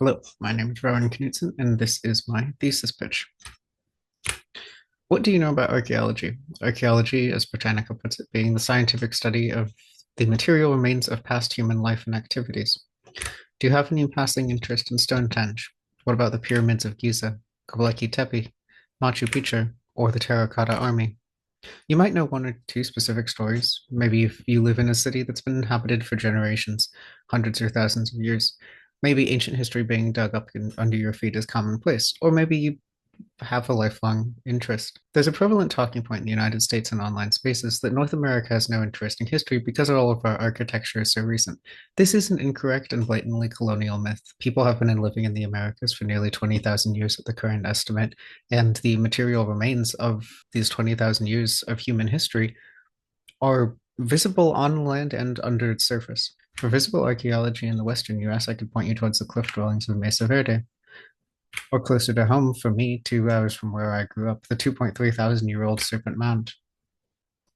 Hello, my name is Rowan Knutson, and this is my thesis pitch. What do you know about archaeology? Archaeology, as Britannica puts it, being the scientific study of the material remains of past human life and activities. Do you have any passing interest in Stonehenge? What about the pyramids of Giza, Göbekli Tepe, Machu Picchu, or the Terracotta Army? You might know one or two specific stories. Maybe if you live in a city that's been inhabited for generations, hundreds or thousands of years. Maybe ancient history being dug up under your feet is commonplace. Or maybe you have a lifelong interest. There's a prevalent talking point in the United States and online spaces that North America has no interest in history because all of our architecture is so recent. This is an incorrect and blatantly colonial myth. People have been living in the Americas for nearly 20,000 years at the current estimate, and the material remains of these 20,000 years of human history are visible on land and under its surface. For visible archaeology in the western US, I could point you towards the cliff dwellings of Mesa Verde, or closer to home for me, 2 hours from where I grew up, the 2.3 thousand year old Serpent Mound.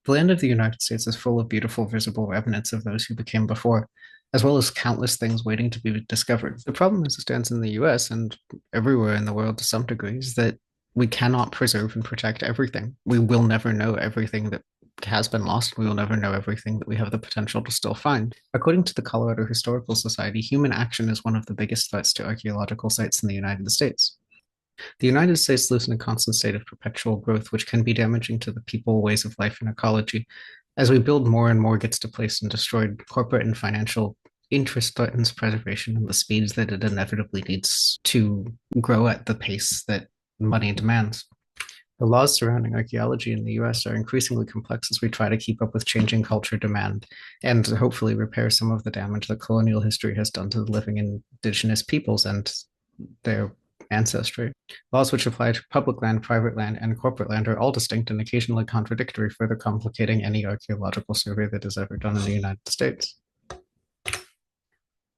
The land of the United States is full of beautiful visible remnants of those who became before, as well as countless things waiting to be discovered. The problem as it stands in the US and everywhere in the world to some degree is that we cannot preserve and protect everything. We will never know everything that has been lost. We will never know everything that we have the potential to still find. According to the Colorado Historical Society, human action is one of the biggest threats to archaeological sites in the United States. The United States lives in a constant state of perpetual growth, which can be damaging to the people, ways of life, and ecology. As we build, more and more gets displaced and destroyed. Corporate and financial interest threatens preservation and the speeds that it inevitably needs to grow at the pace that money demands. The laws surrounding archaeology in the US are increasingly complex as we try to keep up with changing culture demand and hopefully repair some of the damage that colonial history has done to the living indigenous peoples and their ancestry. Laws which apply to public land, private land, and corporate land are all distinct and occasionally contradictory, further complicating any archaeological survey that is ever done in the United States.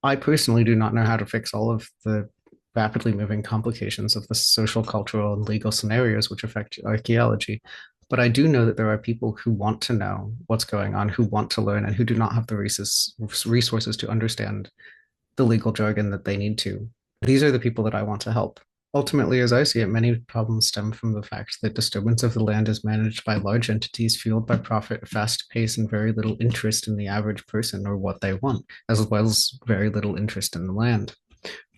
I personally do not know how to fix all of the rapidly moving complications of the social, cultural, and legal scenarios which affect archaeology. But I do know that there are people who want to know what's going on, who want to learn, and who do not have the resources to understand the legal jargon that they need to. These are the people that I want to help. Ultimately, as I see it, many problems stem from the fact that disturbance of the land is managed by large entities fueled by profit, fast pace, and very little interest in the average person or what they want, as well as very little interest in the land.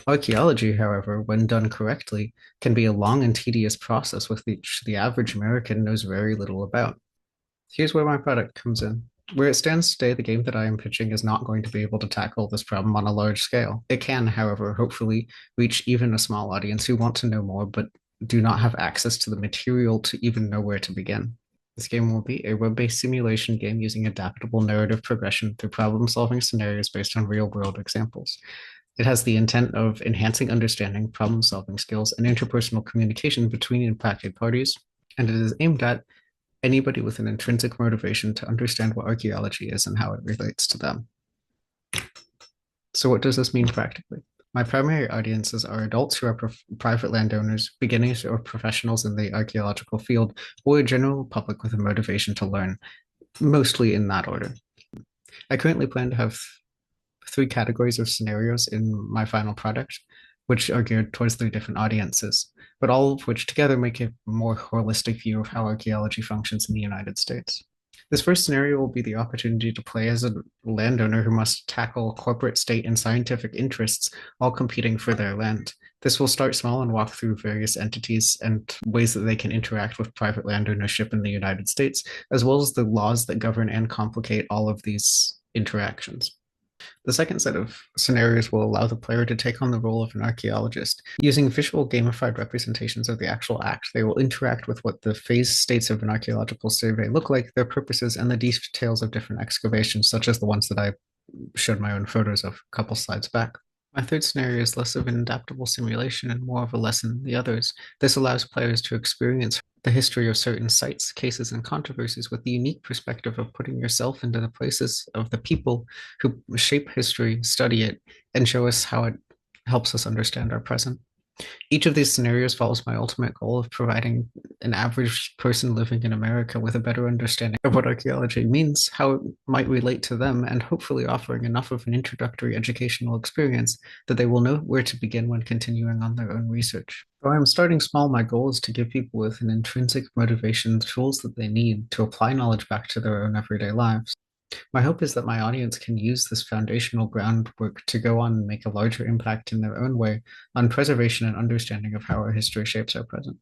Archaeology, however, when done correctly, can be a long and tedious process with which the average American knows very little about. Here's where my product comes in. Where it stands today, the game that I am pitching is not going to be able to tackle this problem on a large scale. It can, however, hopefully reach even a small audience who want to know more but do not have access to the material to even know where to begin. This game will be a web-based simulation game using adaptable narrative progression through problem-solving scenarios based on real-world examples. It has the intent of enhancing understanding, problem-solving skills, and interpersonal communication between impacted parties, and it is aimed at anybody with an intrinsic motivation to understand what archaeology is and how it relates to them. So what does this mean practically? My primary audiences are adults who are private landowners, beginners or professionals in the archaeological field, or a general public with a motivation to learn, mostly in that order. I currently plan to have 3 categories of scenarios in my final product, which are geared towards 3 different audiences, but all of which together make a more holistic view of how archaeology functions in the United States. This first scenario will be the opportunity to play as a landowner who must tackle corporate, state, and scientific interests, all competing for their land. This will start small and walk through various entities and ways that they can interact with private land ownership in the United States, as well as the laws that govern and complicate all of these interactions. The second set of scenarios will allow the player to take on the role of an archaeologist. Using visual gamified representations of the actual act, they will interact with what the phase states of an archaeological survey look like, their purposes, and the details of different excavations, such as the ones that I showed my own photos of a couple slides back. My third scenario is less of an adaptable simulation and more of a lesson than the others. This allows players to experience the history of certain sites, cases, and controversies with the unique perspective of putting yourself into the places of the people who shape history, study it, and show us how it helps us understand our present. Each of these scenarios follows my ultimate goal of providing an average person living in America with a better understanding of what archaeology means, how it might relate to them, and hopefully offering enough of an introductory educational experience that they will know where to begin when continuing on their own research. Though I'm starting small, my goal is to give people with an intrinsic motivation the tools that they need to apply knowledge back to their own everyday lives. My hope is that my audience can use this foundational groundwork to go on and make a larger impact in their own way on preservation and understanding of how our history shapes our present.